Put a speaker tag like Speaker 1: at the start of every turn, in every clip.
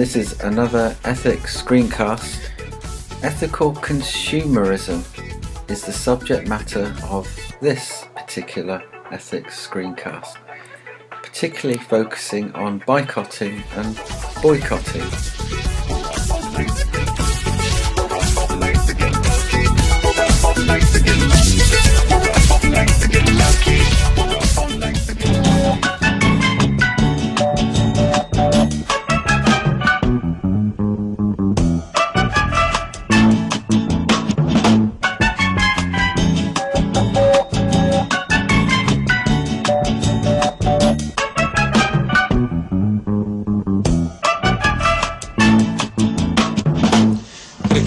Speaker 1: this is another ethics screencast. Ethical consumerism is the subject matter of this particular ethics screencast, particularly focusing on boycotting and boycotting.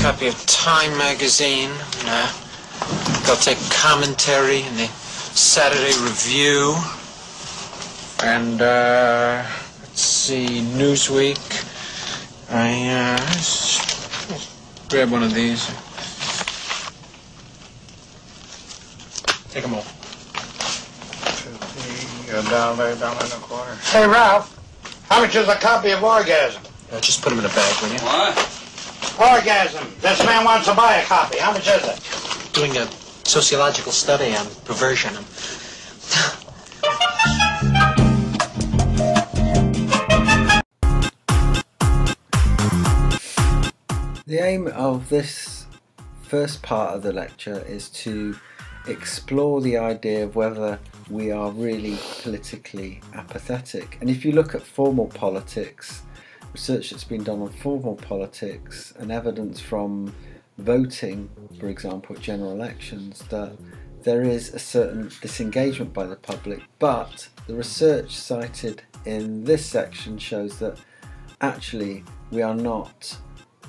Speaker 2: Copy of Time magazine. They'll take commentary in the Saturday Review, and let's see, Newsweek. Let's grab one of these. Take them all.
Speaker 3: Down there, down in the corner. Hey, Ralph, how much is a copy of Orgasm?
Speaker 2: Just put them in a bag, will you?
Speaker 3: What? Orgasm. This man wants to buy a copy. How much is it?
Speaker 2: Doing a sociological study on perversion.
Speaker 1: The aim of this first part of the lecture is to explore the idea of whether we are really politically apathetic. And if you look at formal politics, research that's been done on formal politics and evidence from voting, for example, at general elections, that there is a certain disengagement by the public, but the research cited in this section shows that actually we are not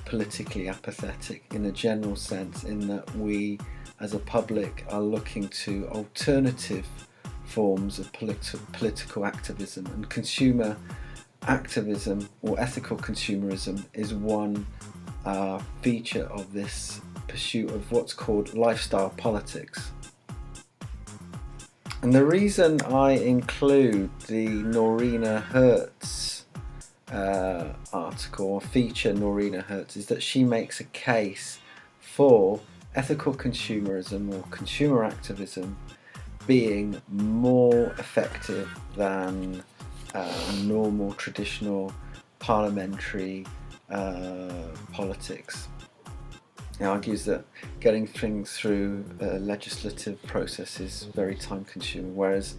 Speaker 1: politically apathetic in a general sense, in that we as a public are looking to alternative forms of political activism, and consumer activism or ethical consumerism is one feature of this pursuit of what's called lifestyle politics. And the reason I include the Norina Hertz article or feature Norina Hertz is that she makes a case for ethical consumerism or consumer activism being more effective than normal, traditional, parliamentary politics. It argues that getting things through a legislative process is very time consuming, whereas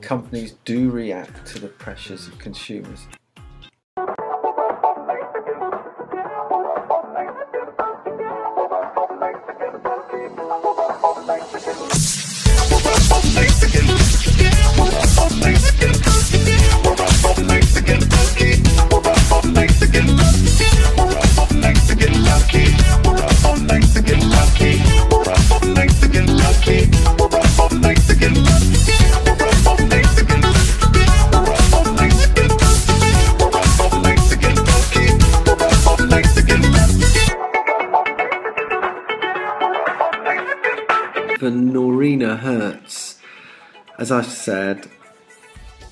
Speaker 1: companies do react to the pressures of consumers. For Norina Hertz, as I said,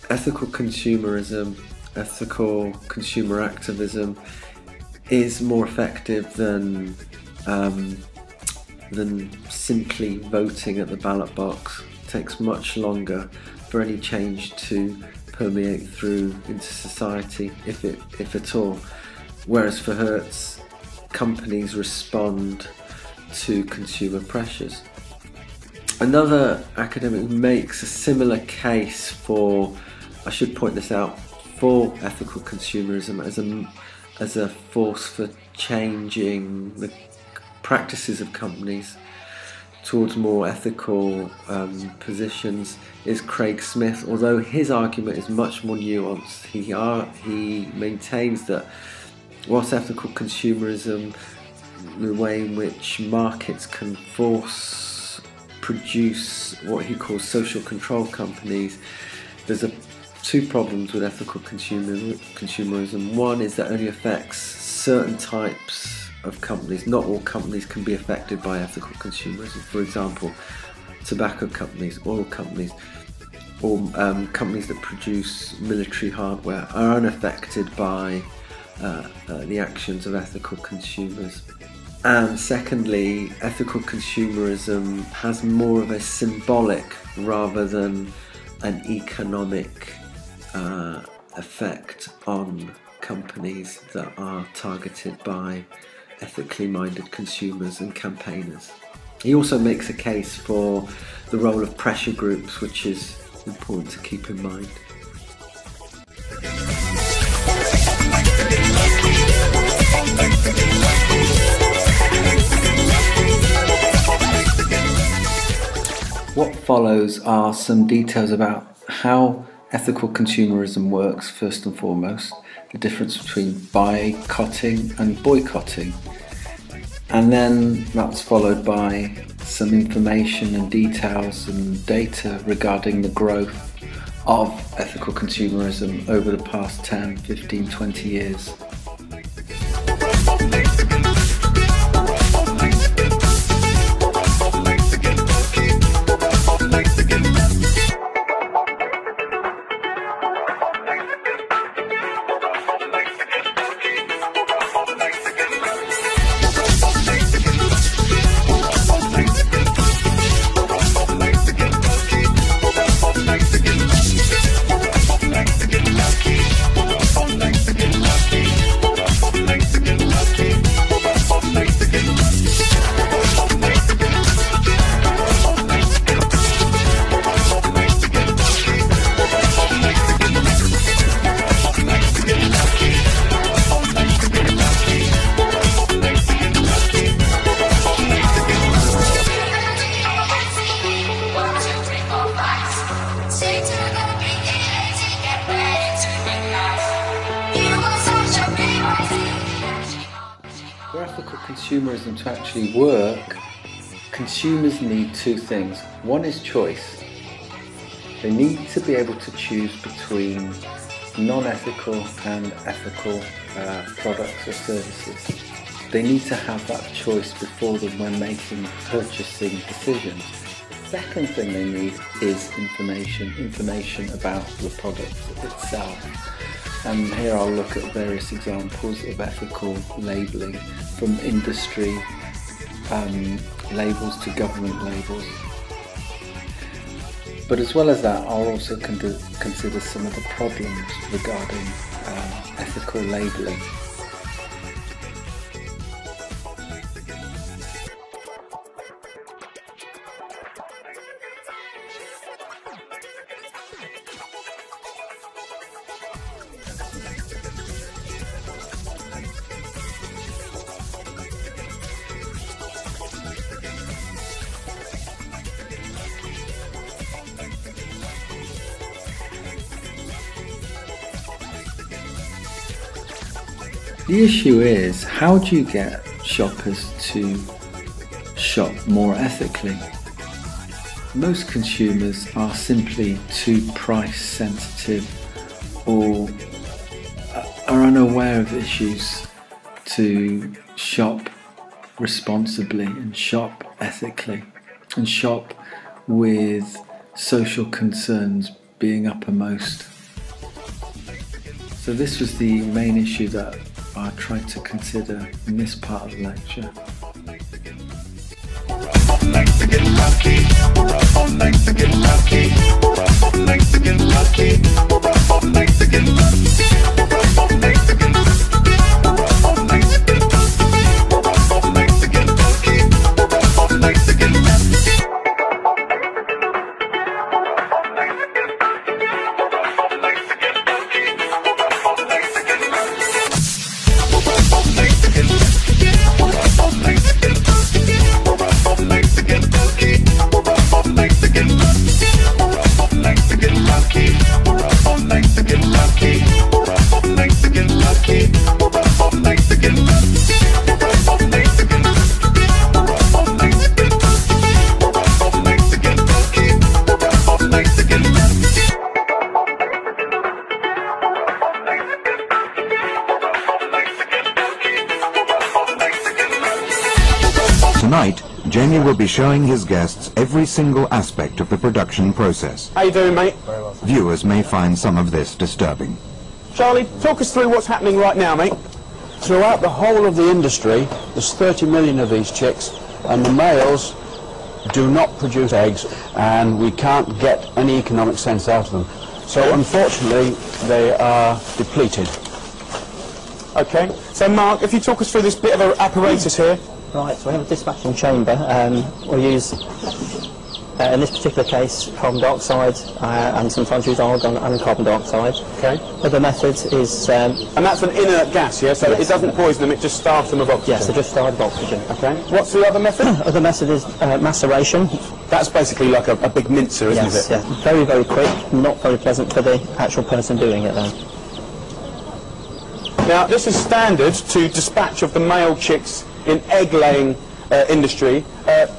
Speaker 1: ethical consumerism, ethical consumer activism is more effective than simply voting at the ballot box. It takes much longer for any change to permeate through into society, if at all. Whereas for Hertz, companies respond to consumer pressures. Another academic makes a similar case for, I should point this out, for ethical consumerism as a force for changing the practices of companies towards more ethical positions, is Craig Smith, although his argument is much more nuanced. He maintains that whilst ethical consumerism, the way in which markets can produce what he calls social control companies, there's two problems with ethical consumerism. One is that it only affects certain types of companies. Not all companies can be affected by ethical consumerism. For example, tobacco companies, oil companies, or companies that produce military hardware are unaffected by the actions of ethical consumers. And secondly, ethical consumerism has more of a symbolic rather than an economic effect on companies that are targeted by ethically minded consumers and campaigners. He also makes a case for the role of pressure groups, which is important to keep in mind. What follows are some details about how ethical consumerism works, first and foremost, the difference between boycotting and boycotting. And then that's followed by some information and details and data regarding the growth of ethical consumerism over the past 10, 15, 20 years. For ethical consumerism to actually work, consumers need two things. One is choice. They need to be able to choose between non-ethical and ethical products or services. They need to have that choice before them when making purchasing decisions. Second thing they need is information about the product itself. And here I'll look at various examples of ethical labelling, from industry labels to government labels. But as well as that, I'll also consider some of the problems regarding ethical labelling. The issue is, how do you get shoppers to shop more ethically? Most consumers are simply too price sensitive or are unaware of issues to shop responsibly and shop ethically and shop with social concerns being uppermost. So this was the main issue that I tried to consider in this part of the lecture.
Speaker 4: Tonight, Jamie will be showing his guests every single aspect of the production process.
Speaker 3: How you doing, mate?
Speaker 4: Viewers may find some of this disturbing.
Speaker 5: Charlie, talk us through what's happening right now, mate.
Speaker 6: Throughout the whole of the industry, there's 30 million of these chicks, and the males do not produce eggs, and we can't get any economic sense out of them. So unfortunately, they are depleted.
Speaker 5: Okay, so Mark, if you talk us through this bit of an apparatus here.
Speaker 7: Right, so we have a dispatching chamber. We'll use, in this particular case, carbon dioxide, and sometimes use argon and carbon dioxide.
Speaker 5: Okay.
Speaker 7: Other method is...
Speaker 5: and that's an inert gas, yeah? So yes, it doesn't poison them, it just starves them of oxygen?
Speaker 7: Yes, it just starves of oxygen.
Speaker 5: Okay. What's the other method?
Speaker 7: Other method is maceration.
Speaker 5: That's basically like a big mincer, isn't it?
Speaker 7: Yes, yeah. Very, very quick, not very pleasant for the actual person doing it, though.
Speaker 5: Now, this is standard to dispatch of the male chicks in egg-laying industry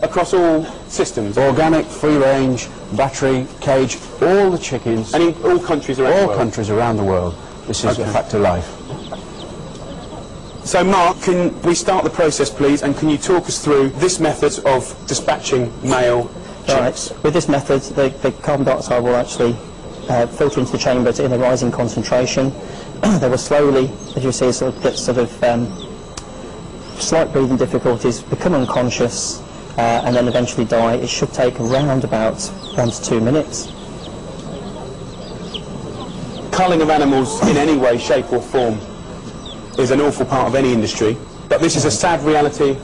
Speaker 5: across all systems.
Speaker 6: Organic, free-range, battery, cage, all the chickens.
Speaker 5: And in all countries around the world?
Speaker 6: All countries around the world. This is a fact of life.
Speaker 5: So, Mark, can we start the process, please, and can you talk us through this method of dispatching male chicks?
Speaker 7: Right. With this method, the carbon dioxide will actually filter into the chamber in a rising concentration. They will slowly, as you see, sort of get slight breathing difficulties, become unconscious, and then eventually die. It should take around about 1 to 2 minutes.
Speaker 5: Culling of animals in any way, shape or form is an awful part of any industry, but this is a sad reality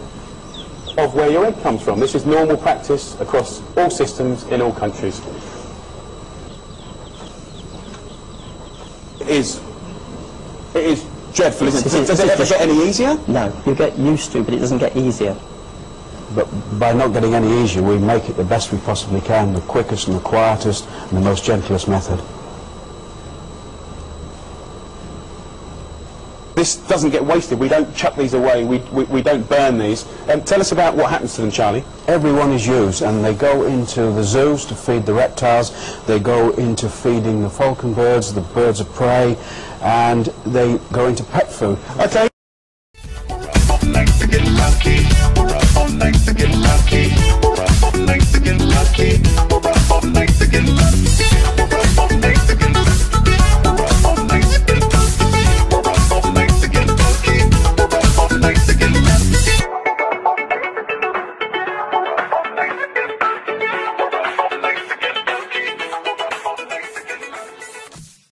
Speaker 5: of where your egg comes from. This is normal practice across all systems in all countries. It is dreadful, isn't it? Does it ever get any easier?
Speaker 7: No, you get used to, but it doesn't get easier.
Speaker 6: But by not getting any easier, we make it the best we possibly can, the quickest and the quietest and the most gentlest method.
Speaker 5: This doesn't get wasted. We don't chuck these away. We don't burn these. Tell us about what happens to them, Charlie.
Speaker 6: Every one is used, and they go into the zoos to feed the reptiles. They go into feeding the falcon birds, the birds of prey, and they go into pet food.
Speaker 5: Okay.